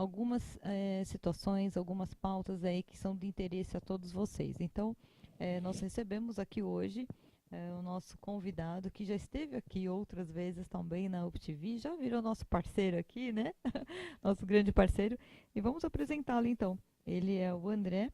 algumas situações, algumas pautas aí que são de interesse a todos vocês. Então, nós recebemos aqui hoje o nosso convidado, que já esteve aqui outras vezes também na UpTV, já virou nosso parceiro aqui, né? Nosso grande parceiro. E vamos apresentá-lo então. Ele é o André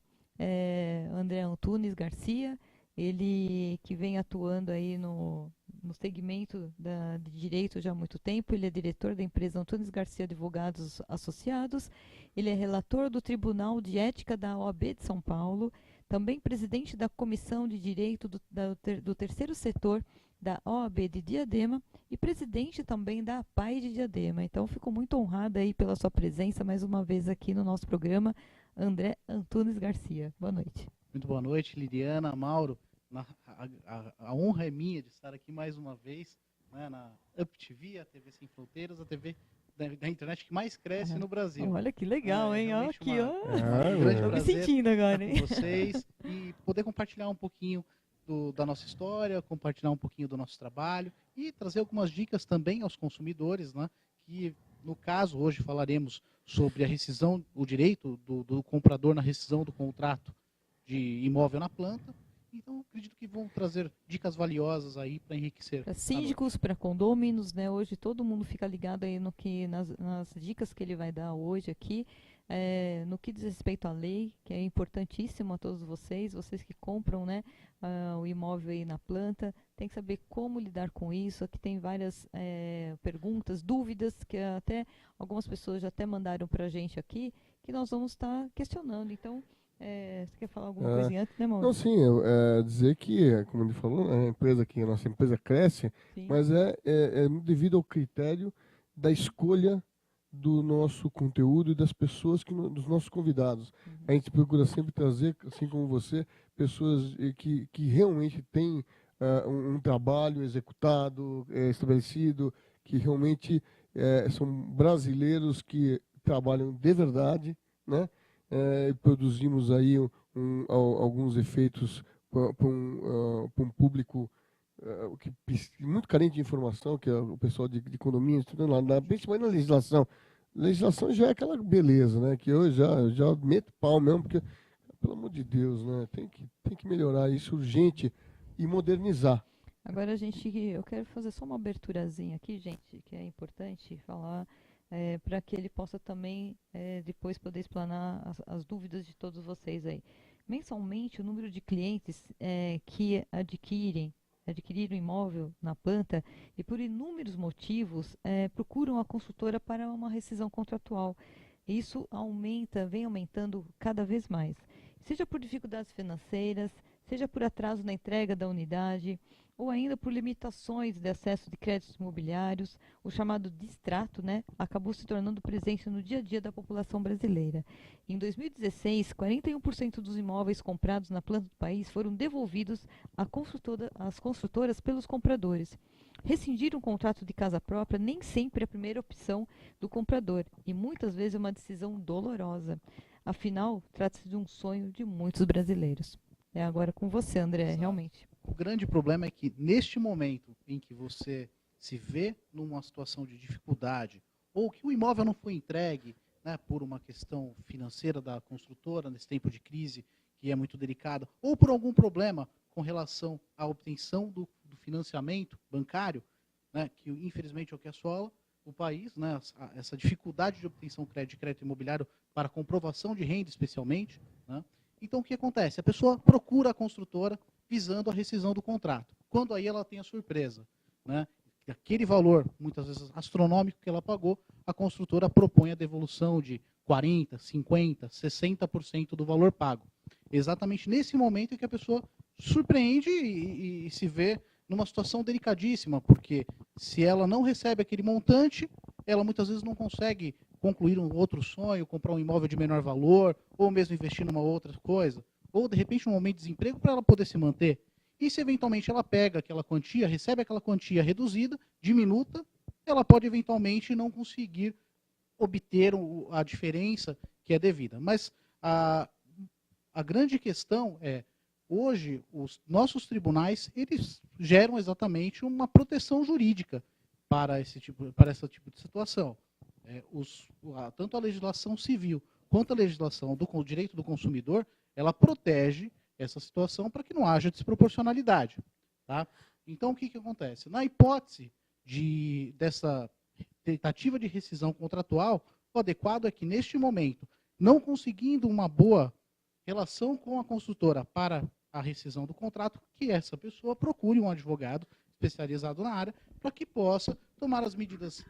Antunes Garcia, ele que vem atuando aí no segmento de direito já há muito tempo. Ele é diretor da empresa Antunes Garcia Advogados Associados, ele é relator do Tribunal de Ética da OAB de São Paulo, também presidente da Comissão de Direito do Terceiro Setor da OAB de Diadema e presidente também da APAI de Diadema. Então, fico muito honrada aí pela sua presença mais uma vez aqui no nosso programa, André Antunes Garcia. Boa noite. Muito boa noite, Liliana, Mauro. A honra é minha de estar aqui mais uma vez, né, na UpTV, a TV Sem Fronteiras, a TV da internet que mais cresce no Brasil. Olha que legal, hein? Olha aqui, ó. Um grande Tô me prazer sentindo agora, estar hein? com vocês e poder compartilhar um pouquinho da nossa história, compartilhar um pouquinho do nosso trabalho e trazer algumas dicas também aos consumidores, né, que no caso hoje falaremos sobre a rescisão, o direito do comprador na rescisão do contrato de imóvel na planta. Então, acredito que vão trazer dicas valiosas aí para enriquecer. Para síndicos, para condôminos, né? Hoje todo mundo fica ligado aí nas dicas que ele vai dar hoje aqui, no que diz respeito à lei, que é importantíssimo a todos vocês que compram, né, o imóvel aí na planta, tem que saber como lidar com isso. Aqui tem várias perguntas, dúvidas, que até algumas pessoas já até mandaram para a gente aqui, que nós vamos estar questionando. Então, você quer falar alguma coisinha antes, né, Mauro? Não, sim, dizer que, como ele falou, a nossa empresa cresce, Sim. mas é devido ao critério da escolha do nosso conteúdo e das pessoas, dos nossos convidados. A gente procura sempre trazer, assim como você, pessoas que realmente têm um trabalho executado, estabelecido, que realmente são brasileiros que trabalham de verdade, né? Produzimos aí alguns efeitos para um público muito carente de informação, que é o pessoal de condomínio, estudando lá, principalmente na legislação. Legislação já é aquela beleza, né? Que eu já meto pau mesmo, porque, pelo amor de Deus, né? Tem que melhorar isso urgente e modernizar. Agora eu quero fazer só uma aberturazinha aqui, gente, que é importante falar, para que ele possa também depois poder explanar as dúvidas de todos vocês aí. Mensalmente, o número de clientes que adquiriram imóvel na planta e por inúmeros motivos procuram a consultora para uma rescisão contratual. Isso vem aumentando cada vez mais. Seja por dificuldades financeiras, seja por atraso na entrega da unidade, ou ainda por limitações de acesso de créditos imobiliários, o chamado distrato, né, acabou se tornando presente no dia a dia da população brasileira. Em 2016, 41% dos imóveis comprados na planta do país foram devolvidos às construtoras pelos compradores. Rescindir um contrato de casa própria nem sempre é a primeira opção do comprador e muitas vezes é uma decisão dolorosa. Afinal, trata-se de um sonho de muitos brasileiros. É agora com você, André, Exato. realmente. O grande problema é que, neste momento em que você se vê numa situação de dificuldade, ou que o imóvel não foi entregue, né, por uma questão financeira da construtora, nesse tempo de crise, que é muito delicada, ou por algum problema com relação à obtenção do financiamento bancário, né, que infelizmente é o que assola o país, né, essa dificuldade de obtenção de crédito imobiliário para comprovação de renda, especialmente, né. Então, o que acontece? A pessoa procura a construtora visando a rescisão do contrato. Quando aí ela tem a surpresa, né? Aquele valor, muitas vezes astronômico, que ela pagou, a construtora propõe a devolução de 40%, 50%, 60% do valor pago. Exatamente nesse momento em que a pessoa surpreende e se vê numa situação delicadíssima, porque se ela não recebe aquele montante, ela muitas vezes não consegue concluir um outro sonho, comprar um imóvel de menor valor, ou mesmo investir numa outra coisa, ou de repente um momento de desemprego para ela poder se manter. E se eventualmente ela pega aquela quantia, recebe aquela quantia reduzida, diminuta, ela pode eventualmente não conseguir obter a diferença que é devida. Mas a grande questão é, hoje, os nossos tribunais, eles geram exatamente uma proteção jurídica para esse tipo de situação. tanto a legislação civil quanto a legislação do direito do consumidor, ela protege essa situação para que não haja desproporcionalidade. Tá? Então, o que acontece? Na hipótese dessa tentativa de rescisão contratual, o adequado é que, neste momento, não conseguindo uma boa relação com a construtora para a rescisão do contrato, que essa pessoa procure um advogado especializado na área para que possa tomar as medidas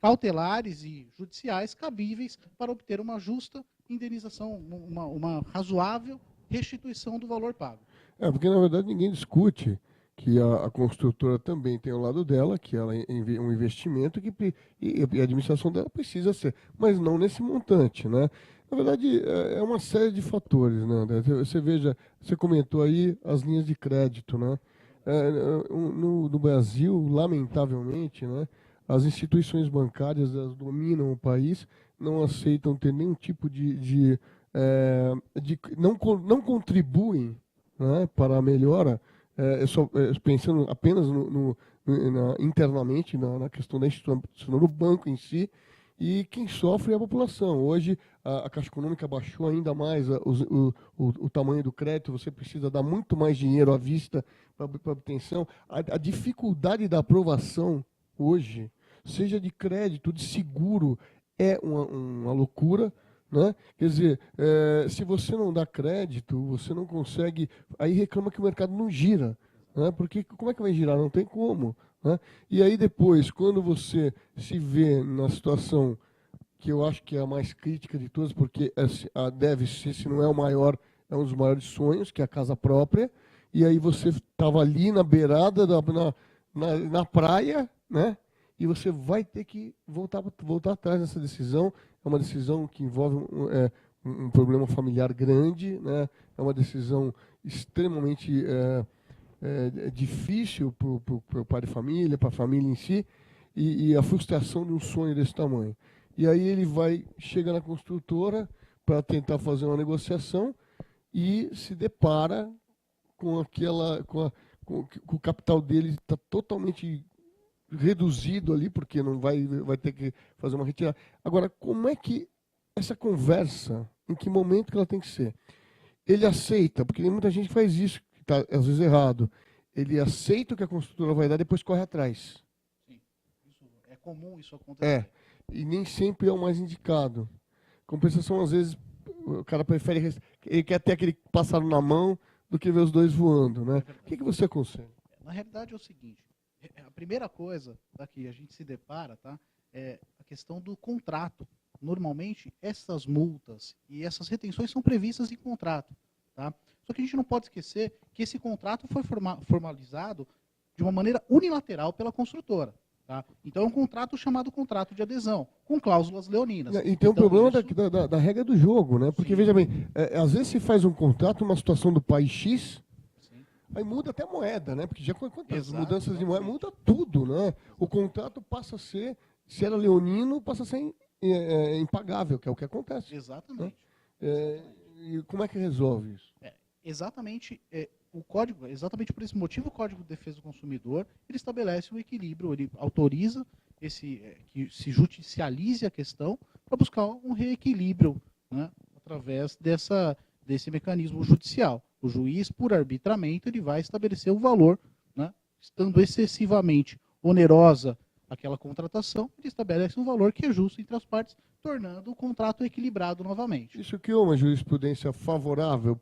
cautelares e judiciais cabíveis para obter uma justa indenização, uma razoável restituição do valor pago. Porque na verdade ninguém discute que a construtora também tem o lado dela, que ela é um investimento e a administração dela precisa ser, mas não nesse montante, né? Na verdade, é uma série de fatores, né? Você veja, você comentou aí as linhas de crédito, né? No Brasil, lamentavelmente, né, as instituições bancárias, elas dominam o país, não aceitam ter nenhum tipo não contribuem, né, para a melhora, pensando apenas internamente na questão da instituição do banco em si, e quem sofre é a população. Hoje, a Caixa Econômica baixou ainda mais o tamanho do crédito, você precisa dar muito mais dinheiro à vista para obtenção. A dificuldade da aprovação hoje, seja de crédito, de seguro, é uma loucura. Né? Quer dizer, se você não dá crédito, você não consegue. Aí reclama que o mercado não gira. Né? Porque como é que vai girar? Não tem como. Né? E aí depois, quando você se vê na situação que eu acho que é a mais crítica de todas, porque deve ser, se não é o maior, é um dos maiores sonhos, que é a casa própria, e aí você estava ali na beirada, na praia, né? E você vai ter que voltar atrás nessa decisão. É uma decisão que envolve um problema familiar grande, né? É uma decisão extremamente difícil para o pai de família, para a família em si, e a frustração de um sonho desse tamanho. E aí ele chega na construtora para tentar fazer uma negociação e se depara com o capital dele está totalmente reduzido ali, porque não vai ter que fazer uma retirada. Agora, como é que essa conversa, em que momento que ela tem que ser? Ele aceita, porque muita gente faz isso, que está às vezes errado. Ele aceita o que a construtora vai dar, depois corre atrás. Sim, é comum isso acontecer. E nem sempre é o mais indicado. Compensação, às vezes, o cara prefere... Ele quer ter aquele pássaro na mão do que ver os dois voando, né? O que você aconselha? Na realidade é o seguinte, a primeira coisa que a gente se depara, tá, é a questão do contrato. Normalmente, essas multas e essas retenções são previstas em contrato. Tá? Só que a gente não pode esquecer que esse contrato foi formalizado de uma maneira unilateral pela construtora. Tá? Então é um contrato chamado contrato de adesão, com cláusulas leoninas. E tem um problema da regra do jogo, né? Porque, Sim. veja bem, às vezes se faz um contrato, uma situação do país X, sim, aí muda até a moeda, né? Porque já com quantas mudanças de moeda, muda tudo, né? O contrato passa a ser, se era leonino, passa a ser impagável, que é o que acontece. Exatamente. Né? E como é que resolve isso? Exatamente o código, exatamente por esse motivo, o Código de Defesa do Consumidor, ele estabelece um equilíbrio, ele autoriza que se judicialize a questão para buscar um reequilíbrio, né, através desse mecanismo judicial. O juiz, por arbitramento, ele vai estabelecer o valor, né, estando excessivamente onerosa aquela contratação, ele estabelece um valor que é justo entre as partes, tornando o contrato equilibrado novamente. Isso criou uma jurisprudência favorável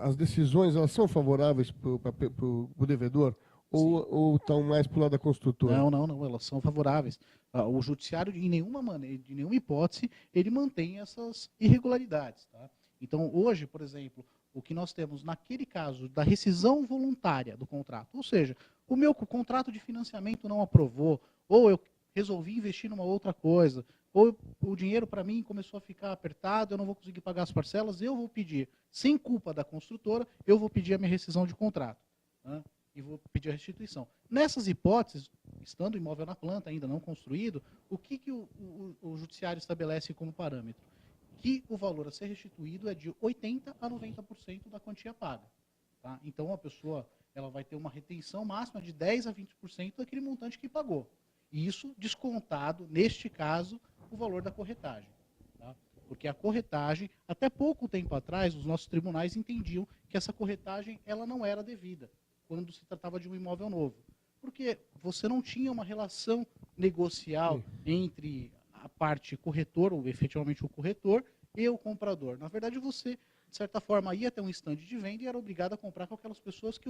as decisões, elas são favoráveis para o devedor? Ou estão mais para o lado da construtora? Não, elas são favoráveis. O judiciário, de nenhuma maneira, de nenhuma hipótese, ele mantém essas irregularidades. Tá? Então, hoje, por exemplo, o que nós temos naquele caso da rescisão voluntária do contrato, ou seja, o meu contrato de financiamento não aprovou, ou eu resolvi investir numa outra coisa, ou o dinheiro para mim começou a ficar apertado, eu não vou conseguir pagar as parcelas, eu vou pedir, sem culpa da construtora, eu vou pedir a minha rescisão de contrato. Né? E vou pedir a restituição. Nessas hipóteses, estando o imóvel na planta, ainda não construído, o que o judiciário estabelece como parâmetro? Que o valor a ser restituído é de 80% a 90% da quantia paga. Tá? Então, a pessoa ela vai ter uma retenção máxima de 10% a 20% daquele montante que pagou. E isso descontado, neste caso, o valor da corretagem. Tá? Porque a corretagem, até pouco tempo atrás, os nossos tribunais entendiam que essa corretagem ela não era devida quando se tratava de um imóvel novo. Porque você não tinha uma relação negocial entre a parte corretor, ou efetivamente o corretor, e o comprador. Na verdade, você, de certa forma, ia até um estande de venda e era obrigado a comprar com aquelas pessoas que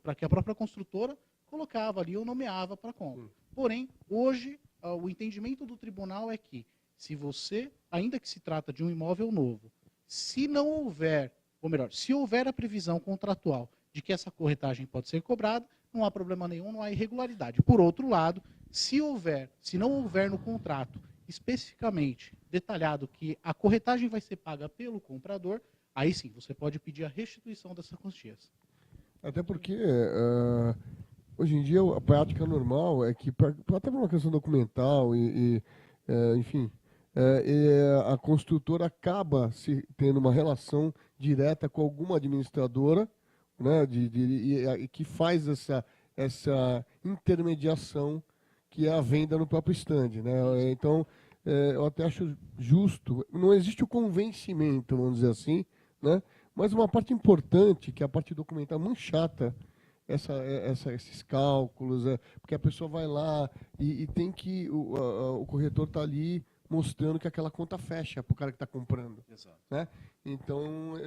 para que a própria construtora colocava ali ou nomeava para compra. Porém, hoje, o entendimento do tribunal é que, se você, ainda que se trata de um imóvel novo, se não houver, ou melhor, se houver a previsão contratual de que essa corretagem pode ser cobrada, não há problema nenhum, não há irregularidade. Por outro lado, se não houver no contrato especificamente detalhado que a corretagem vai ser paga pelo comprador, aí sim, você pode pedir a restituição dessas quantias. Até porque hoje em dia a prática normal é que, até por uma questão documental enfim, a construtora acaba tendo uma relação direta com alguma administradora, né, que faz essa intermediação que é a venda no próprio stand, né? Então, eu até acho justo, não existe o convencimento, vamos dizer assim, né? Mas uma parte importante, que é a parte documental, muito chata, esses cálculos, porque a pessoa vai lá e tem que, o corretor está ali mostrando que aquela conta fecha para o cara que está comprando. Exato. Né? Então,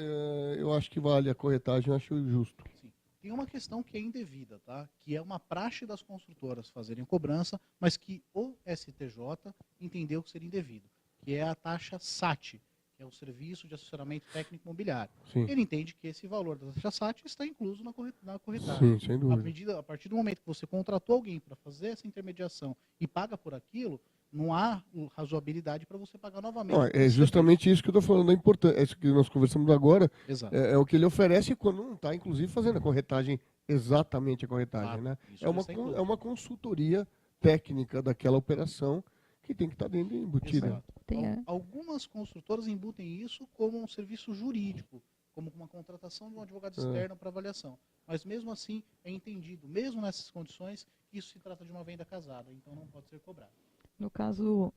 eu acho que vale a corretagem, eu acho justo. Sim. Tem uma questão que é indevida, tá? Que é uma praxe das construtoras fazerem cobrança, mas que o STJ entendeu que seria indevido, que é a taxa SAT, que é o Serviço de Assessoramento Técnico Imobiliário. Sim. Ele entende que esse valor da taxa SAT está incluso na corretagem. Sim, sem dúvida. A partir do momento que você contratou alguém para fazer essa intermediação e paga por aquilo, não há razoabilidade para você pagar novamente. É justamente isso que eu estou falando, é importante. É isso que nós conversamos agora. Exato. É o que ele oferece quando não está, inclusive, fazendo a corretagem, exatamente a corretagem. Né? É uma consultoria técnica daquela operação que tem que estar dentro embutida. Exato. Algumas construtoras embutem isso como um serviço jurídico, como uma contratação de um advogado externo para avaliação. Mas mesmo assim é entendido, mesmo nessas condições, que isso se trata de uma venda casada, então não pode ser cobrado. No caso,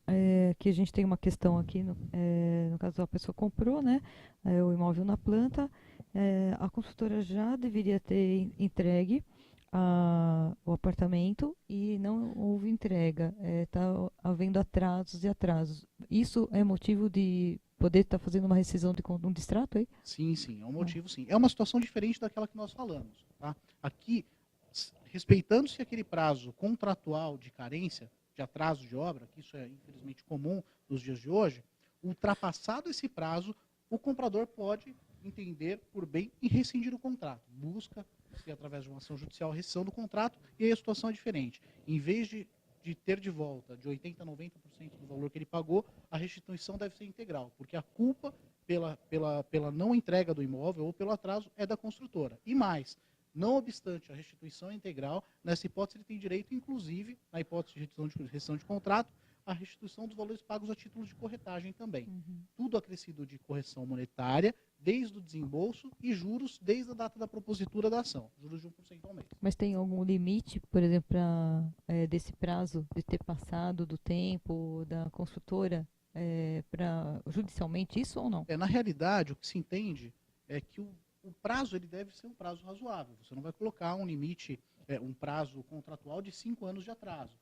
que a gente tem uma questão aqui, no caso a pessoa comprou, né, o imóvel na planta, a construtora já deveria ter entregue o apartamento e não houve entrega, está havendo atrasos e atrasos. Isso é motivo de poder estar fazendo uma rescisão de um distrato aí? Sim, é um motivo, sim. É uma situação diferente daquela que nós falamos. Tá? Aqui, respeitando-se aquele prazo contratual de carência, de atraso de obra, que isso é infelizmente comum nos dias de hoje, ultrapassado esse prazo, o comprador pode entender por bem e rescindir o contrato. Busca, através de uma ação judicial, a rescisão do contrato, e aí a situação é diferente. Em vez de ter de volta de 80% a 90% do valor que ele pagou, a restituição deve ser integral, porque a culpa pela não entrega do imóvel ou pelo atraso é da construtora. E mais, não obstante a restituição integral, nessa hipótese ele tem direito, inclusive, na hipótese de rescisão de contrato, a restituição dos valores pagos a título de corretagem também. Tudo acrescido de correção monetária, desde o desembolso, e juros desde a data da propositura da ação, juros de 1% ao mês. Mas tem algum limite, por exemplo, desse prazo de ter passado do tempo da construtora para judicialmente isso ou não? Na realidade, o que se entende é que o prazo ele deve ser um prazo razoável. Você não vai colocar um limite, um prazo contratual de 5 anos de atraso.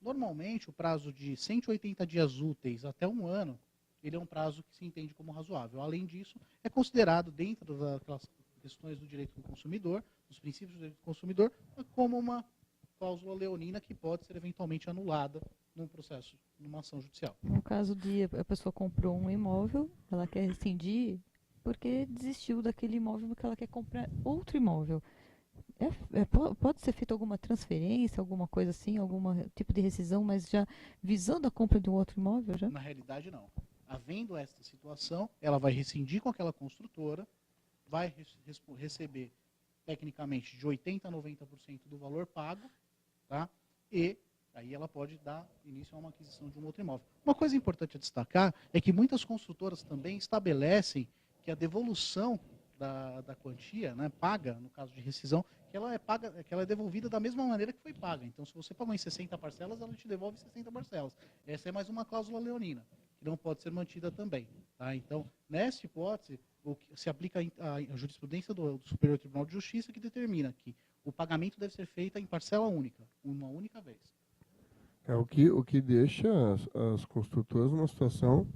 Normalmente, o prazo de 180 dias úteis até 1 ano, ele é um prazo que se entende como razoável. Além disso, é considerado, dentro daquelas questões do direito do consumidor, dos princípios do direito do consumidor, como uma cláusula leonina que pode ser eventualmente anulada num processo, numa ação judicial. No caso de a pessoa comprou um imóvel, ela quer rescindir porque desistiu daquele imóvel porque ela quer comprar outro imóvel. Pode ser feita alguma transferência, alguma coisa assim, algum tipo de rescisão, mas já visando a compra de um outro imóvel? Já? Na realidade, não. Havendo esta situação, ela vai rescindir com aquela construtora, vai receber, tecnicamente, de 80% a 90% do valor pago, tá? E aí ela pode dar início a uma aquisição de um outro imóvel. Uma coisa importante a destacar é que muitas construtoras também estabelecem que a devolução da quantia, né, paga, no caso de rescisão, que que ela é paga, que ela é devolvida da mesma maneira que foi paga. Então, se você pagou em 60 parcelas, ela te devolve 60 parcelas. Essa é mais uma cláusula leonina, que não pode ser mantida também. Tá? Então, nessa hipótese, se aplica a jurisprudência do Superior Tribunal de Justiça, que determina que o pagamento deve ser feito em parcela única, uma única vez. É o que deixa as construtoras numa situação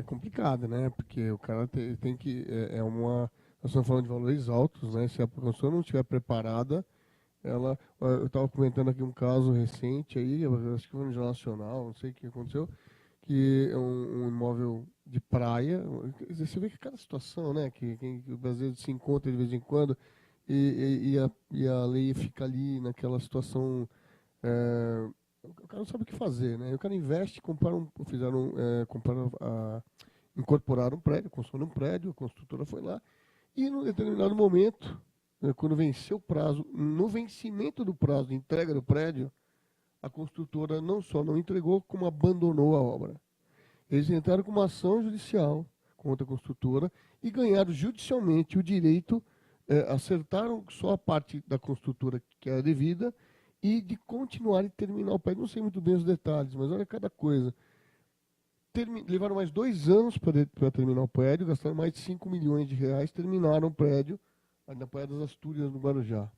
complicada, né? Porque o cara tem que... nós estamos falando de valores altos, né? Se a construtora não estiver preparada, eu estava comentando aqui um caso recente aí, acho que foi no Jornal Nacional, não sei o que aconteceu, que é um imóvel de praia. Você vê que cada situação, né? Que o brasileiro se encontra de vez em quando e a lei fica ali naquela situação. O cara não sabe o que fazer, né? O cara investe, incorporaram um prédio, construíram um prédio, a construtora foi lá e, num determinado momento, quando venceu o prazo, no vencimento do prazo de entrega do prédio, a construtora não só não entregou, como abandonou a obra. Eles entraram com uma ação judicial contra a construtora e ganharam judicialmente o direito, acertaram só a parte da construtora que era devida e de continuar e terminar o prédio. Não sei muito bem os detalhes, mas olha cada coisa. Levaram mais 2 anos para terminar o prédio, gastaram mais de 5 milhões de reais, terminaram o prédio na Praia das Astúrias, no Guarujá.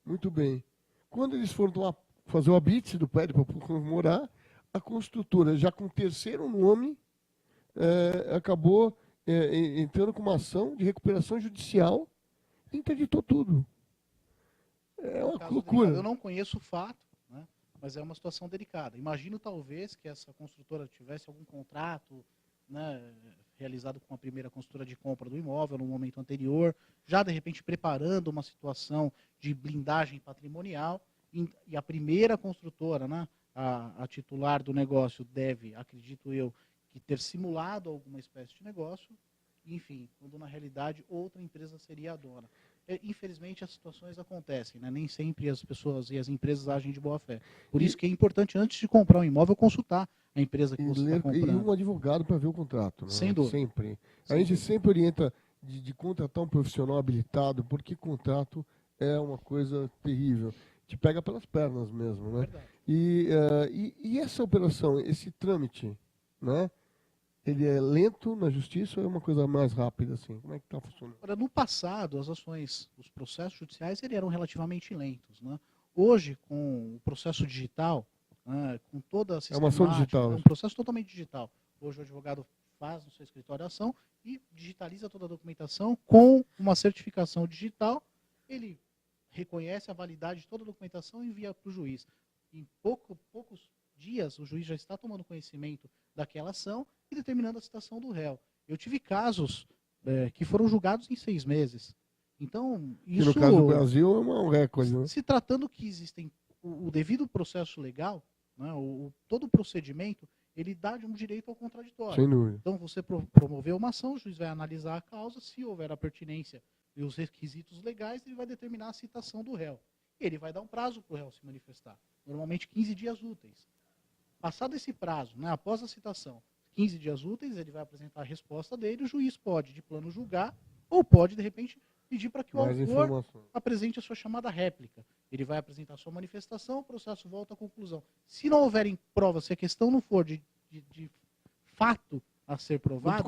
Muito bem. Quando eles foram fazer o habite do prédio para morar, a construtora, já com o terceiro nome, acabou entrando com uma ação de recuperação judicial e interditou tudo. É uma loucura. Eu não conheço o fato, né, mas é uma situação delicada. Imagino, talvez, que essa construtora tivesse algum contrato, né, realizado com a primeira construtora de compra do imóvel no momento anterior, já, de repente, preparando uma situação de blindagem patrimonial, e a primeira construtora, né, a titular do negócio deve, acredito eu, que ter simulado alguma espécie de negócio, enfim, quando na realidade outra empresa seria a dona. Infelizmente as situações acontecem, né? Nem sempre as pessoas e as empresas agem de boa fé. Por isso que é importante, antes de comprar um imóvel, consultar a empresa que você está comprando. E um advogado para ver o contrato. Né? Sem dúvida. Sempre. A gente sempre orienta de contratar um profissional habilitado, porque contrato é uma coisa terrível. Te pega pelas pernas mesmo. Né? E essa operação, esse trâmite, né? Ele é lento na justiça ou é uma coisa mais rápida assim? Como é que está funcionando? Ora, no passado, as ações, os processos judiciais eram relativamente lentos. Né? Hoje, com o processo digital, né, com toda a sistemática, é uma ação digital. É um processo totalmente digital. Hoje o advogado faz no seu escritório a ação e digitaliza toda a documentação com uma certificação digital. Ele reconhece a validade de toda a documentação e envia para o juiz. Em poucos dias, o juiz já está tomando conhecimento daquela ação e determinando a citação do réu. Eu tive casos que foram julgados em 6 meses. Então, isso... Que no caso do Brasil é um recorde. Né? Se tratando que existem o devido processo legal, né, todo o procedimento, ele dá um direito ao contraditório. Sem dúvida. Então, você promoveu uma ação, o juiz vai analisar a causa, se houver a pertinência e os requisitos legais, ele vai determinar a citação do réu. Ele vai dar um prazo para o réu se manifestar, normalmente 15 dias úteis. Passado esse prazo, né, após a citação, 15 dias úteis, ele vai apresentar a resposta dele, o juiz pode, de plano, julgar, ou pode, de repente, pedir para que o autor apresente a sua chamada réplica. Ele vai apresentar a sua manifestação, o processo volta à conclusão. Se não houverem provas, se a questão não for de fato a ser provado,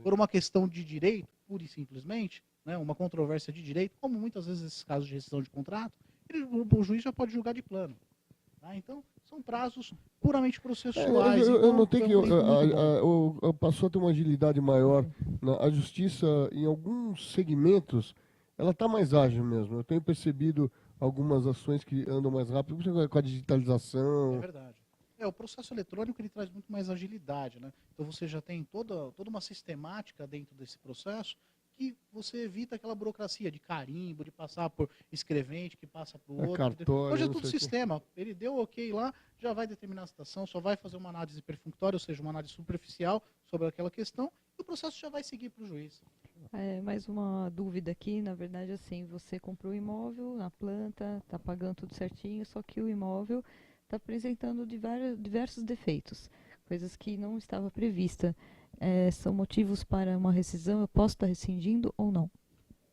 por uma questão de direito, pura e simplesmente, né, uma controvérsia de direito, como muitas vezes esses casos de rescisão de contrato, o juiz já pode julgar de plano. Tá? Então, são prazos puramente processuais. Eu notei que passou a ter uma agilidade maior. A justiça, em alguns segmentos, ela está mais ágil mesmo. Eu tenho percebido algumas ações que andam mais rápido, com a digitalização. É verdade. O processo eletrônico ele traz muito mais agilidade. Né? Então, você já tem toda uma sistemática dentro desse processo que você evita aquela burocracia de carimbo, de passar por escrevente, que passa para o outro. Cartório, hoje é tudo sistema. Ele deu ok lá, já vai determinar a citação, só vai fazer uma análise perfunctória, ou seja, uma análise superficial sobre aquela questão, e o processo já vai seguir para o juiz. Mais uma dúvida aqui, na verdade, assim, você comprou o imóvel na planta, está pagando tudo certinho, só que o imóvel está apresentando diversos defeitos, coisas que não estava prevista. São motivos para uma rescisão? Eu posso estar rescindindo ou não?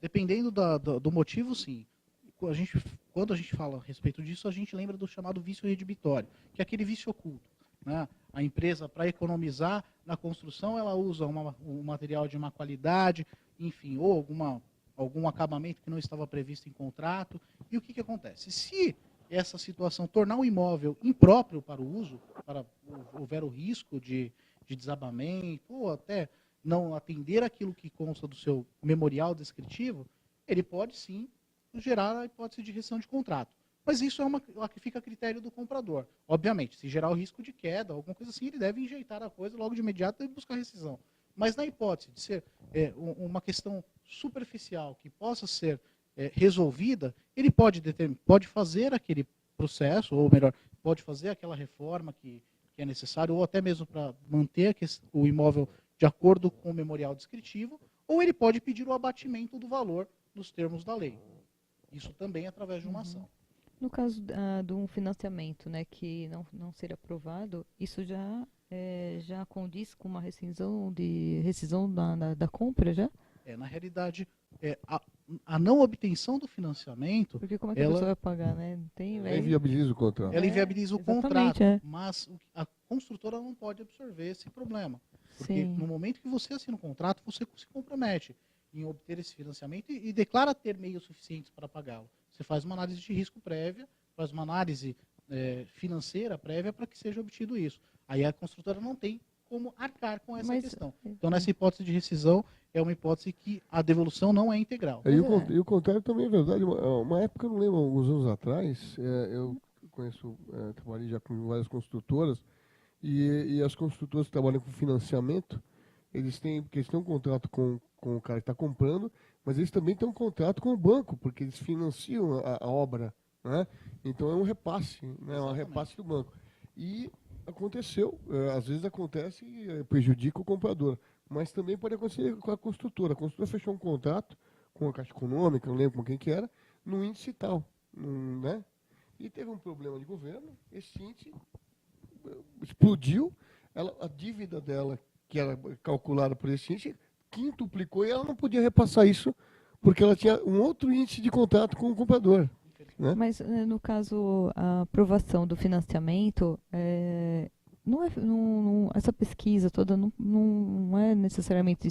Dependendo do motivo, sim. Quando a gente fala a respeito disso, a gente lembra do chamado vício redibitório, que é aquele vício oculto. Né? A empresa, para economizar na construção, ela usa um material de má qualidade, enfim, ou algum acabamento que não estava previsto em contrato. E o que acontece? Se essa situação tornar o imóvel impróprio para o uso, houver o risco de desabamento, ou até não atender aquilo que consta do seu memorial descritivo, ele pode sim gerar a hipótese de rescisão de contrato. Mas isso é uma que fica a critério do comprador. Obviamente, se gerar o risco de queda, alguma coisa assim, ele deve enjeitar a coisa logo de imediato e buscar rescisão. Mas na hipótese de ser uma questão superficial que possa ser resolvida, ele pode fazer aquele processo, ou melhor, pode fazer aquela reforma que é necessário, ou até mesmo para manter o imóvel de acordo com o memorial descritivo, ou ele pode pedir o abatimento do valor nos termos da lei. Isso também através de uma ação. No caso de um financiamento, né, que não ser aprovado, isso já condiz com uma rescisão da compra já? Na realidade, a não obtenção do financiamento... Porque como é que a pessoa vai pagar, né? Ela inviabiliza o contrato. Ela inviabiliza o contrato, é. mas a construtora não pode absorver esse problema. Porque Sim. no momento que você assina o contrato, você se compromete em obter esse financiamento e declara ter meios suficientes para pagá-lo. Você faz uma análise de risco prévia, faz uma análise financeira prévia para que seja obtido isso. Aí a construtora não tem como arcar com essa questão. Então, nessa hipótese de rescisão, é uma hipótese que a devolução não é integral. E o contrário também é verdade. Uma época, eu não lembro, alguns anos atrás, eu trabalhei já com várias construtoras, e as construtoras que trabalham com financiamento, porque eles têm um contrato com o cara que está comprando, mas eles também têm um contrato com o banco, porque eles financiam a obra, né? Então é um repasse, né? Um repasse do banco. E aconteceu, às vezes acontece e prejudica o comprador, mas também pode acontecer com a construtora. A construtora fechou um contrato com a Caixa Econômica, não lembro com quem que era, no índice tal, né? E teve um problema de governo, esse índice explodiu, a dívida dela, que era calculada por esse índice, quintuplicou e ela não podia repassar isso porque ela tinha um outro índice de contrato com o comprador. Né? Mas, no caso, a aprovação do financiamento, essa pesquisa toda não é necessariamente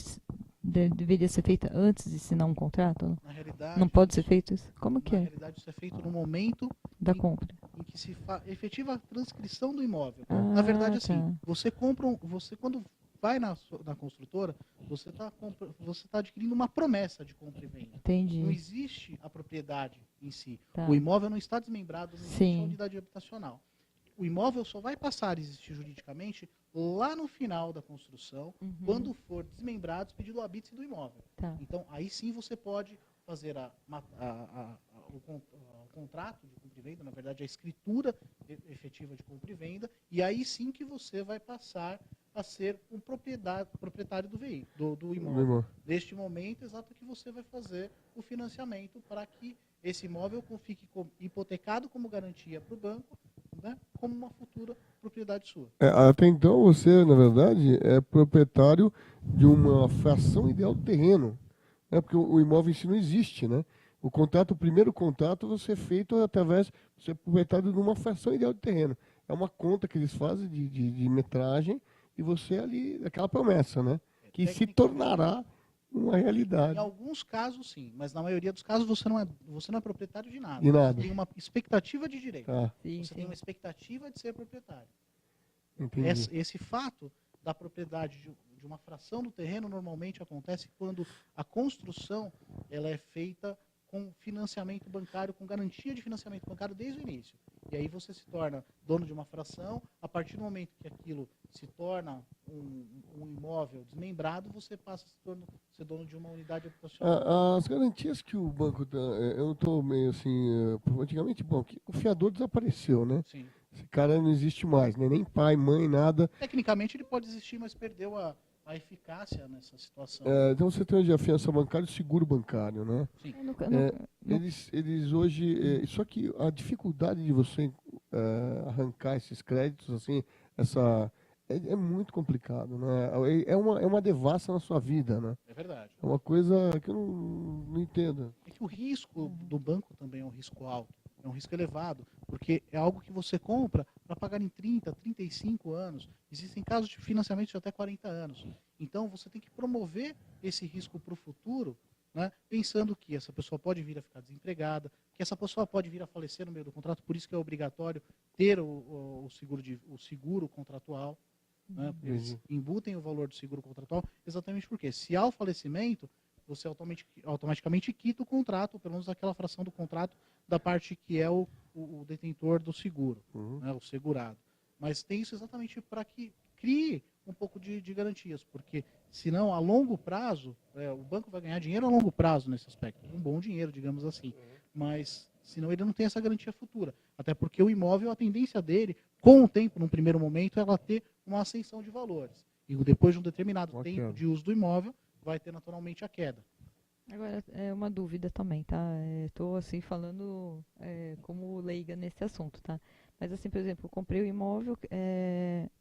deveria ser feita antes de assinar um contrato? Na realidade, não pode ser feito isso? Como que é? Na realidade, isso é feito no momento da compra. Em que se efetiva a transcrição do imóvel. Na verdade, assim, tá. você quando vai na construtora, você está adquirindo uma promessa de compra e venda. Entendi. Não existe a propriedade em si. Tá. O imóvel não está desmembrado, não existe a unidade habitacional. O imóvel só vai passar a existir juridicamente lá no final da construção, quando for desmembrado, pedido o habite do imóvel. Tá. Então, aí sim você pode fazer o contrato de compra e venda, na verdade, a escritura efetiva de compra e venda, e aí sim que você vai passar a ser um proprietário do veículo, do imóvel. Neste momento, exato que você vai fazer o financiamento para que esse imóvel fique hipotecado como garantia para o banco, né, como uma futura propriedade sua. Até então, você, na verdade, é proprietário de uma fração ideal do terreno, né, porque o imóvel em si não existe, né? O primeiro contrato, você é feito através, você é proprietário de uma fração ideal de terreno. É uma conta que eles fazem de metragem e você ali, aquela promessa, né? Que se tornará uma realidade. Em alguns casos, sim, mas na maioria dos casos você não é proprietário de nada. De nada. Você tem uma expectativa de direito. Tá. Você tem uma expectativa de ser proprietário. Entendi. Esse fato da propriedade de uma fração do terreno normalmente acontece quando a construção ela é feita com financiamento bancário, com garantia de financiamento bancário desde o início. E aí você se torna dono de uma fração, a partir do momento que aquilo se torna um imóvel desmembrado, você passa a ser dono de uma unidade habitacional. As garantias que o banco dá, eu estou meio assim, antigamente, bom, que o fiador desapareceu, né? Sim. Esse cara não existe mais, né? Nem pai, mãe, nada. Tecnicamente ele pode existir, mas perdeu a eficácia nessa situação. Então você tem a fiança bancária e o seguro bancário, né? Sim. Eles hoje, só que a dificuldade de você arrancar esses créditos, assim, é muito complicado, né? É uma devassa na sua vida, né? É verdade. É uma coisa que eu não entendo. É que o risco do banco também é um risco alto, é um risco elevado, porque é algo que você compra para pagar em 30, 35 anos. Existem casos de financiamento de até 40 anos. Então você tem que promover esse risco para o futuro, né, pensando que essa pessoa pode vir a ficar desempregada, que essa pessoa pode vir a falecer no meio do contrato, por isso que é obrigatório ter o seguro contratual. Né, eles embutem o valor do seguro contratual, exatamente porque se há o falecimento, você automaticamente quita o contrato, pelo menos aquela fração do contrato da parte que é o detentor do seguro, né, o segurado. Mas tem isso exatamente para que crie um pouco de garantias, porque senão, a longo prazo, o banco vai ganhar dinheiro a longo prazo nesse aspecto, um bom dinheiro, digamos assim, mas senão ele não tem essa garantia futura, até porque o imóvel, a tendência dele, com o tempo, num primeiro momento, é ela ter uma ascensão de valores, e depois de um determinado tempo de uso do imóvel, vai ter naturalmente a queda. Agora, é uma dúvida também, tá? Estou assim falando como leiga nesse assunto, tá? Mas assim, por exemplo, eu comprei o imóvel,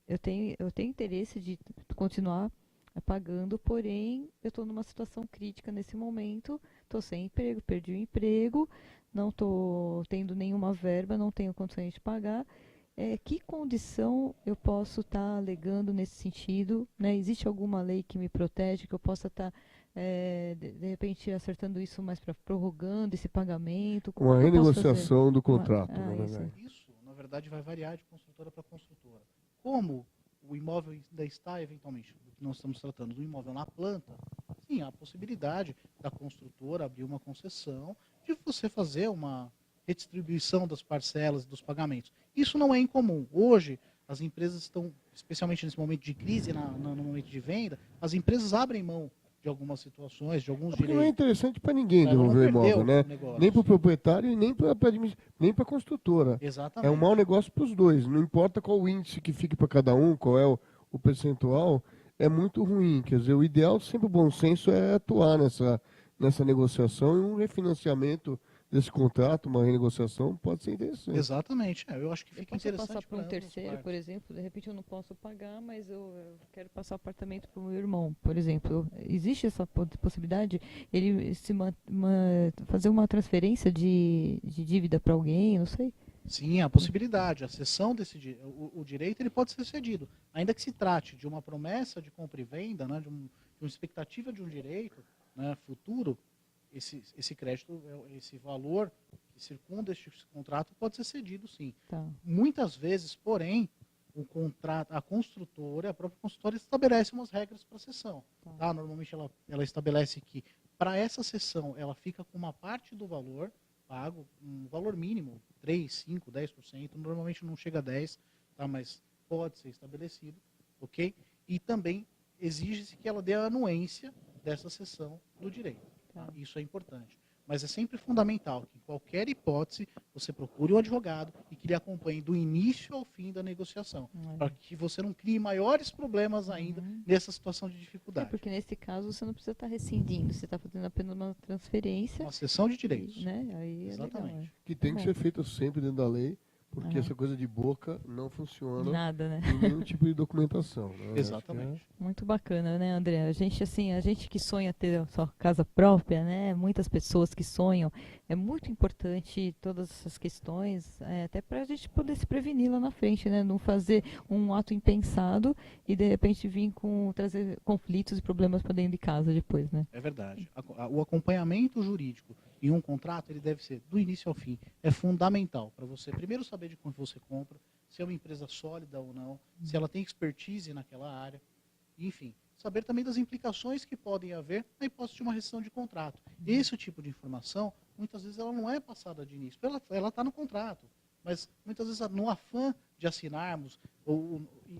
eu tenho interesse de continuar pagando, porém eu estou numa situação crítica nesse momento, estou sem emprego, perdi o emprego, não estou tendo nenhuma verba, não tenho condições de pagar. Que condição eu posso estar alegando nesse sentido, né? Existe alguma lei que me protege, que eu possa estar, de repente, acertando isso mais para prorrogando esse pagamento? Como Uma que eu posso fazer? renegociação do contrato, na Isso. verdade. Isso, na verdade, vai variar de construtora para construtora. Como o imóvel ainda está, eventualmente, do que nós estamos tratando, do imóvel na planta, sim, há a possibilidade da construtora abrir uma concessão, de você fazer uma redistribuição das parcelas e dos pagamentos. Isso não é incomum. Hoje, as empresas estão, especialmente nesse momento de crise, no momento de venda, as empresas abrem mão de algumas situações, de alguns Porque direitos. não é interessante para ninguém Ela não devolver o perdeu imóvel, né? o negócio. Nem para o proprietário e nem para a construtora. Exatamente. É um mau negócio para os dois. Não importa qual o índice que fique para cada um, qual é o percentual, é muito ruim. Quer dizer, o ideal, sempre o bom senso, é atuar nessa negociação e um refinanciamento desse contrato, uma renegociação, pode ser interessante. Exatamente. Eu acho que Eu fica posso interessante passar para um ambas as terceiro, partes. por exemplo, de repente eu não posso pagar, mas eu quero passar o apartamento para o meu irmão, por exemplo. Existe essa possibilidade? Ele fazer uma transferência de dívida para alguém, não sei. Sim, a possibilidade, a cessão o direito ele pode ser cedido, ainda que se trate de uma promessa de compra e venda, né, de uma expectativa de um direito, né, futuro, esse crédito, esse valor que circunda este contrato pode ser cedido, sim. Tá. Muitas vezes, porém, a própria construtora estabelece umas regras para a cessão. Tá? Normalmente ela estabelece que para essa cessão ela fica com uma parte do valor pago, um valor mínimo, 3, 5, 10%, normalmente não chega a 10%, tá? Mas pode ser estabelecido, ok? E também exige-se que ela dê a anuência dessa cessão do direito. Tá? Isso é importante. Mas é sempre fundamental que, em qualquer hipótese, você procure um advogado e que lhe acompanhe do início ao fim da negociação, para que você não crie maiores problemas ainda nessa situação de dificuldade. Porque nesse caso você não precisa estar rescindindo, você está fazendo apenas uma transferência. Uma cessão de direitos. Né? Aí exatamente. É legal, que tem que ser feita sempre dentro da lei, porque essa coisa de boca não funciona nada, né? em nenhum tipo de documentação. Né? Exatamente. Muito bacana, né, André? A gente que sonha ter a sua casa própria, né? Muitas pessoas que sonham. É muito importante todas essas questões, até para a gente poder se prevenir lá na frente, né? Não fazer um ato impensado e de repente trazer conflitos e problemas para dentro de casa depois, né? É verdade. O acompanhamento jurídico em um contrato, ele deve ser do início ao fim. É fundamental para você primeiro saber de quanto você compra, se é uma empresa sólida ou não, se ela tem expertise naquela área, enfim, saber também das implicações que podem haver na hipótese de uma rescisão de contrato. Esse tipo de informação, muitas vezes ela não é passada de início, ela está no contrato, mas muitas vezes no afã de assinarmos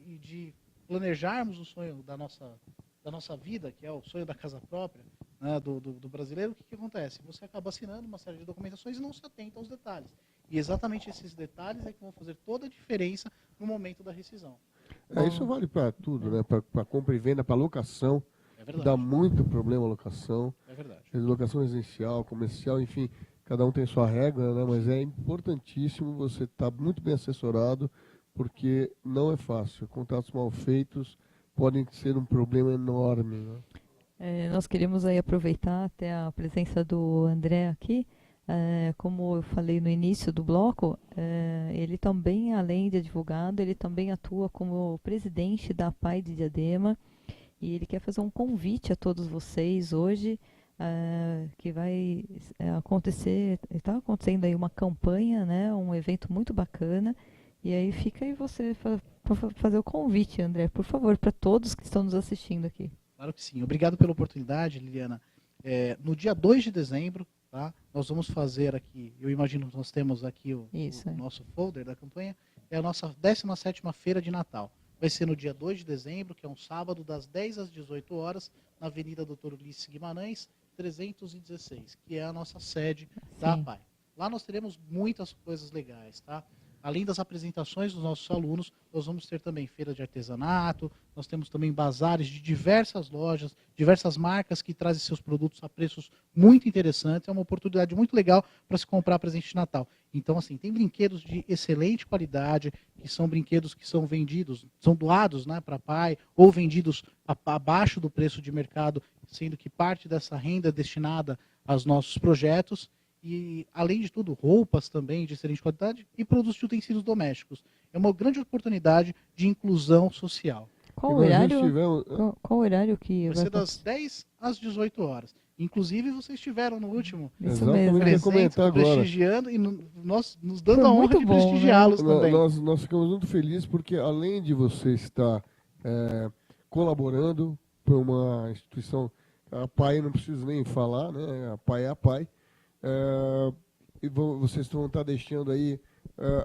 e de planejarmos o sonho da nossa vida, que é o sonho da casa própria, né, do brasileiro, o que acontece? Você acaba assinando uma série de documentações e não se atenta aos detalhes. E exatamente esses detalhes é que vão fazer toda a diferença no momento da rescisão. Isso vale para tudo, né? Para compra e venda, para locação. É verdade. Dá muito problema a locação. É verdade. Locação residencial, comercial, enfim, cada um tem sua regra, né? Mas é importantíssimo você estar muito bem assessorado, porque não é fácil. Contratos mal feitos podem ser um problema enorme, né? Nós queríamos aí aproveitar até a presença do André aqui. Como eu falei no início do bloco, ele também, além de advogado, ele também atua como presidente da APAE de Diadema, e ele quer fazer um convite a todos vocês hoje, que vai acontecer, está acontecendo aí uma campanha, né, um evento muito bacana, e aí fica aí você para fazer o convite, André, por favor, para todos que estão nos assistindo aqui. Claro que sim. Obrigado pela oportunidade, Liliana. No dia 2 de dezembro, tá, nós vamos fazer aqui, eu imagino que nós temos aqui o nosso folder da campanha, é a nossa 17ª Feira de Natal. Vai ser no dia 2 de dezembro, que é um sábado, das 10 às 18 horas, na Avenida Dr. Ulisses Guimarães, 316, que é a nossa sede da APAE. Lá nós teremos muitas coisas legais, tá? Além das apresentações dos nossos alunos, nós vamos ter também feira de artesanato, nós temos também bazares de diversas lojas, diversas marcas que trazem seus produtos a preços muito interessantes. É uma oportunidade muito legal para se comprar presente de Natal. Então, assim, tem brinquedos de excelente qualidade, que são brinquedos que são vendidos, são doados, né, para pai, ou vendidos abaixo do preço de mercado, sendo que parte dessa renda é destinada aos nossos projetos. E, além de tudo, roupas também de excelente qualidade e produtos de utensílios domésticos. É uma grande oportunidade de inclusão social. Qual o horário que vai ser das 10 às 18 horas. Inclusive, vocês estiveram no último presente, prestigiando, e nós nos dando a honra de prestigiá-los, né? Também. Nós ficamos muito felizes porque, além de você estar colaborando para uma instituição, a APAE não preciso nem falar, né? A APAE é a APAE. E vocês vão estar deixando aí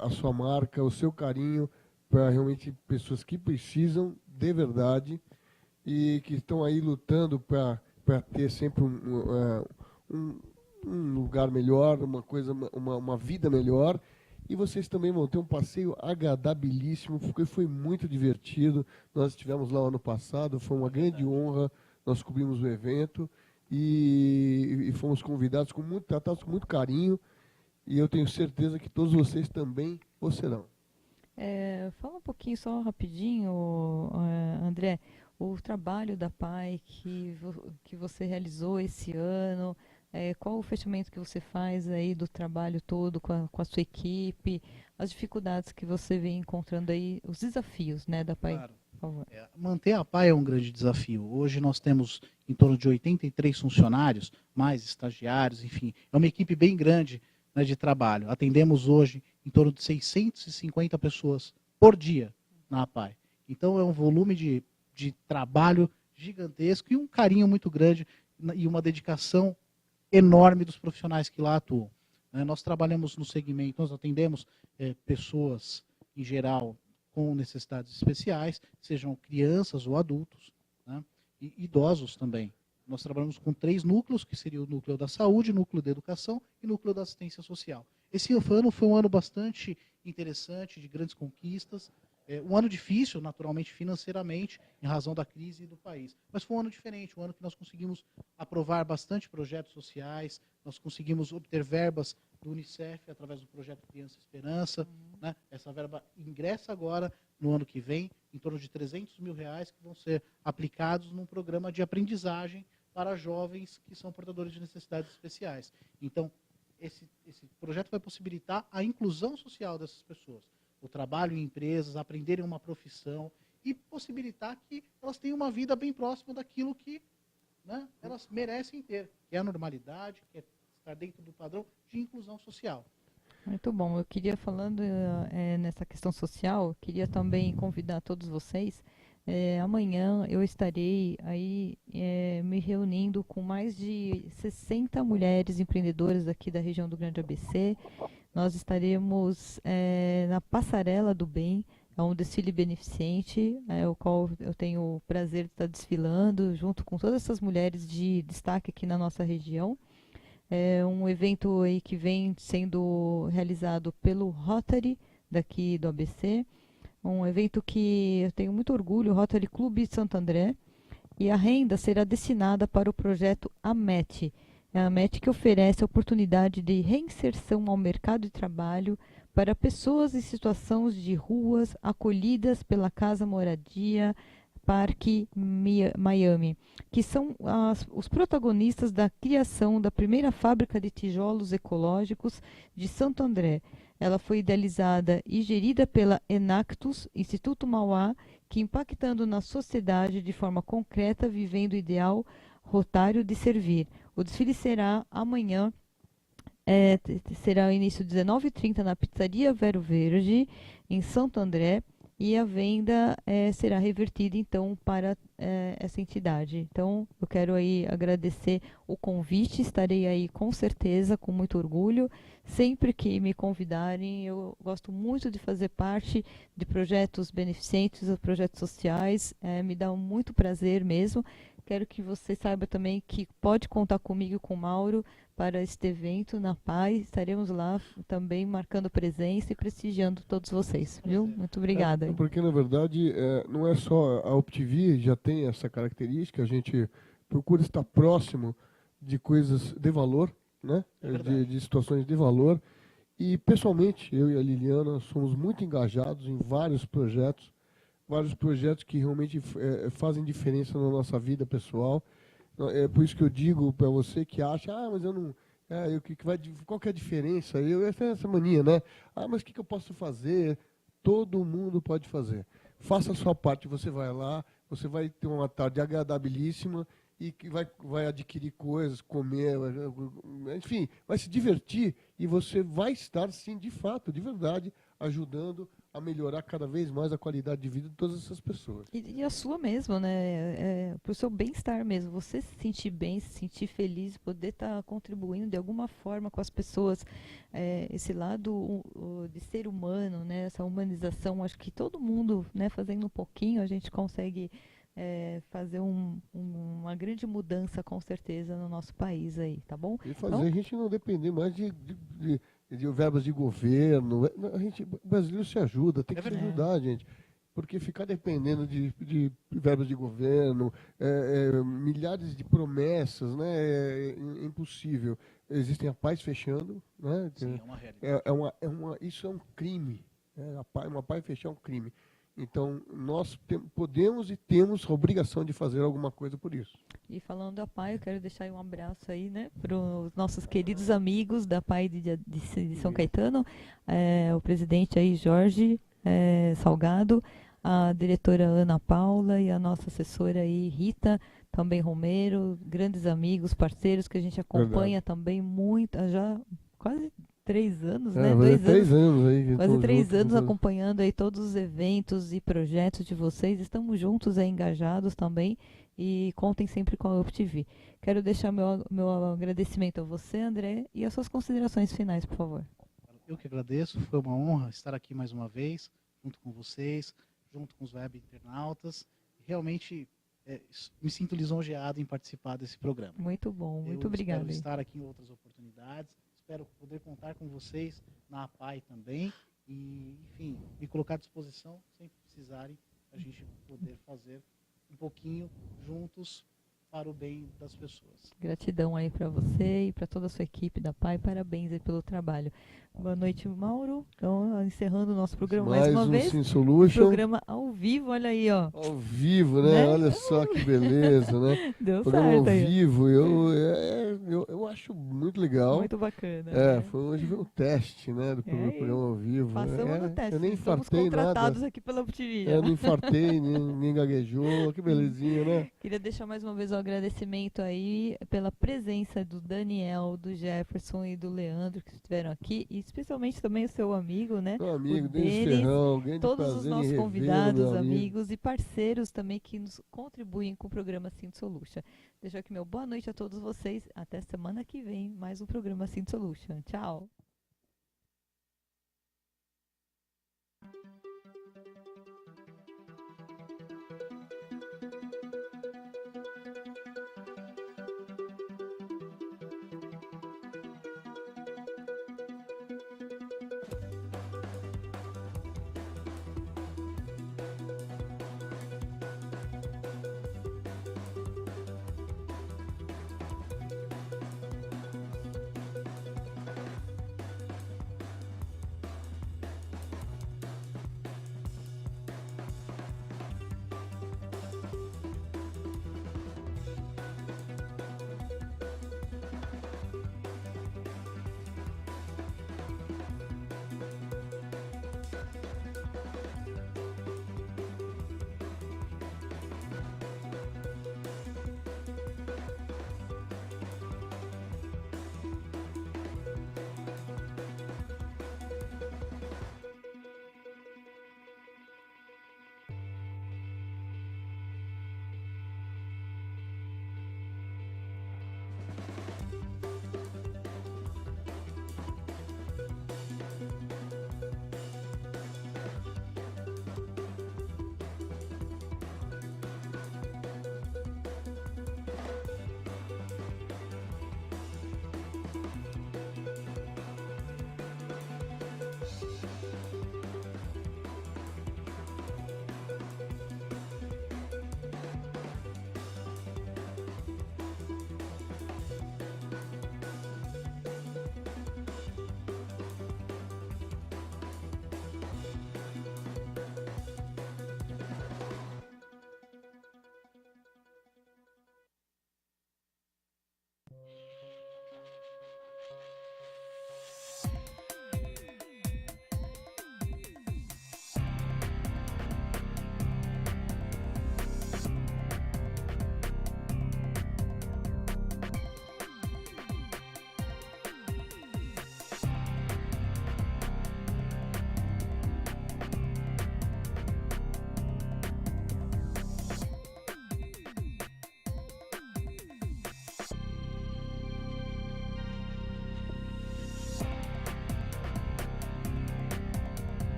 a sua marca, o seu carinho para realmente pessoas que precisam de verdade e que estão aí lutando para ter sempre um lugar melhor, uma vida melhor. E vocês também vão ter um passeio agradabilíssimo, porque foi muito divertido. Nós estivemos lá ano passado, foi uma grande honra, nós cobrimos o evento. E fomos convidados, tratados com muito carinho, e eu tenho certeza que todos vocês também o serão. Fala um pouquinho, só rapidinho, André, o trabalho da APAE que você realizou esse ano, qual o fechamento que você faz aí do trabalho todo com a sua equipe, as dificuldades que você vem encontrando aí, os desafios, né, da APAE? Claro. Manter a APAE é um grande desafio. Hoje nós temos em torno de 83 funcionários, mais estagiários, enfim. É uma equipe bem grande, né, de trabalho. Atendemos hoje em torno de 650 pessoas por dia na APAE. Então é um volume de trabalho gigantesco e um carinho muito grande e uma dedicação enorme dos profissionais que lá atuam. Nós trabalhamos no segmento, nós atendemos pessoas, em geral, com necessidades especiais, sejam crianças ou adultos, né, e idosos também. Nós trabalhamos com 3 núcleos, que seria o núcleo da saúde, núcleo da educação e núcleo da assistência social. Esse ano foi um ano bastante interessante, de grandes conquistas, um ano difícil, naturalmente, financeiramente, em razão da crise do país. Mas foi um ano diferente, um ano que nós conseguimos aprovar bastante projetos sociais, nós conseguimos obter verbas do Unicef através do projeto Criança Esperança. Né? Essa verba ingressa agora, no ano que vem, em torno de R$300 mil, que vão ser aplicados num programa de aprendizagem para jovens que são portadores de necessidades especiais. Então, esse projeto vai possibilitar a inclusão social dessas pessoas, o trabalho em empresas, aprenderem uma profissão e possibilitar que elas tenham uma vida bem próxima daquilo que, né, elas merecem ter, que é a normalidade, que é estar dentro do padrão de inclusão social. Muito bom. Eu queria, falando nessa questão social, queria também convidar todos vocês. Amanhã eu estarei aí me reunindo com mais de 60 mulheres empreendedoras aqui da região do Grande ABC. Nós estaremos na Passarela do Bem, é um desfile beneficente, o qual eu tenho o prazer de estar desfilando junto com todas essas mulheres de destaque aqui na nossa região. É um evento aí que vem sendo realizado pelo Rotary daqui do ABC, um evento que eu tenho muito orgulho, o Rotary Clube Santo André, e a renda será destinada para o projeto AMET. É a AMET que oferece a oportunidade de reinserção ao mercado de trabalho para pessoas em situações de ruas acolhidas pela Casa Moradia Parque Miami, que são os protagonistas da criação da primeira fábrica de tijolos ecológicos de Santo André. Ela foi idealizada e gerida pela Enactus, Instituto Mauá, que impactando na sociedade de forma concreta, vivendo o ideal rotário de servir. O desfile será amanhã, será o início 19h30 na Pizzaria Vero Verde, em Santo André, e a venda será revertida então para essa entidade. Então eu quero aí agradecer o convite, estarei aí com certeza, com muito orgulho, sempre que me convidarem. Eu gosto muito de fazer parte de projetos beneficentes, projetos sociais, me dá muito prazer mesmo. Quero que você saiba também que pode contar comigo e com o Mauro para este evento na PAI. Estaremos lá também marcando presença e prestigiando todos vocês, viu? Muito obrigada. Porque, na verdade, não é só a OptiV, já tem essa característica, a gente procura estar próximo de coisas de valor, né? De situações de valor. E, pessoalmente, eu e a Liliana somos muito engajados em vários projetos que realmente fazem diferença na nossa vida pessoal. É por isso que eu digo para você que acha, mas eu não... qual que é a diferença? Essa mania, né? Mas o que eu posso fazer? Todo mundo pode fazer. Faça a sua parte, você vai lá, você vai ter uma tarde agradabilíssima e que vai adquirir coisas, comer, enfim, vai se divertir e você vai estar, sim, de fato, de verdade, ajudando a melhorar cada vez mais a qualidade de vida de todas essas pessoas. E a sua mesmo, né? Para o seu bem-estar mesmo. Você se sentir bem, se sentir feliz, poder estar contribuindo de alguma forma com as pessoas. Esse lado de ser humano, né? Essa humanização, acho que todo mundo, né, fazendo um pouquinho, a gente consegue fazer uma grande mudança, com certeza, no nosso país aí, tá bom? E fazer a gente não depender mais de verbas de governo. O brasileiro se ajuda, tem que se ajudar, gente. Porque ficar dependendo de verbas de governo, milhares de promessas, né, é impossível. Existem a paz fechando, né? Sim, é uma realidade. Isso é um crime. Uma paz fechar é um crime. Então, nós podemos e temos a obrigação de fazer alguma coisa por isso. E falando da PAI, eu quero deixar aí um abraço aí, né, para os nossos queridos amigos da PAI de São Caetano, o presidente aí, Jorge Salgado, a diretora Ana Paula e a nossa assessora aí, Rita, também Romero, grandes amigos, parceiros que a gente acompanha também muito, já quase 3 anos, né? 3 anos aí. Quase 3 anos acompanhando aí todos os eventos e projetos de vocês. Estamos juntos aí, engajados também. E contem sempre com a UpTV. Quero deixar meu agradecimento a você, André, e as suas considerações finais, por favor. Eu que agradeço, foi uma honra estar aqui mais uma vez, junto com vocês, junto com os web internautas. Realmente me sinto lisonjeado em participar desse programa. Muito bom, muito obrigado. Espero estar aqui em outras oportunidades. Espero poder contar com vocês na APAI também e, enfim, me colocar à disposição sempre que precisarem, a gente poder fazer um pouquinho juntos para o bem das pessoas. Gratidão aí para você e para toda a sua equipe da PAI. Parabéns aí pelo trabalho. Boa noite, Mauro. Então, encerrando o nosso programa mais uma vez. Sim Solution. Programa ao vivo, olha aí, ó. Ao vivo, né? Olha só que beleza, né? Deu programa certo ao aí. vivo, eu acho muito legal. Muito bacana. Né? Hoje foi um teste, né, do programa ao vivo. Passamos no teste. Eu nem Estamos infartei contratados nada. aqui pela UpTV. Eu não infartei, nem gaguejou. Que belezinha, né? Queria deixar mais uma vez o agradecimento aí pela presença do Daniel, do Jefferson e do Leandro que estiveram aqui, e especialmente também o seu amigo, né? Meu amigo, o Denis Denis, Ferrão, grande todos os prazer em nossos revê-lo, convidados, meu amigo. amigos e parceiros também que nos contribuem com o programa Cinto Solution. Deixo aqui meu boa noite a todos vocês. Até semana que vem, mais um programa Cinto Solution. Tchau!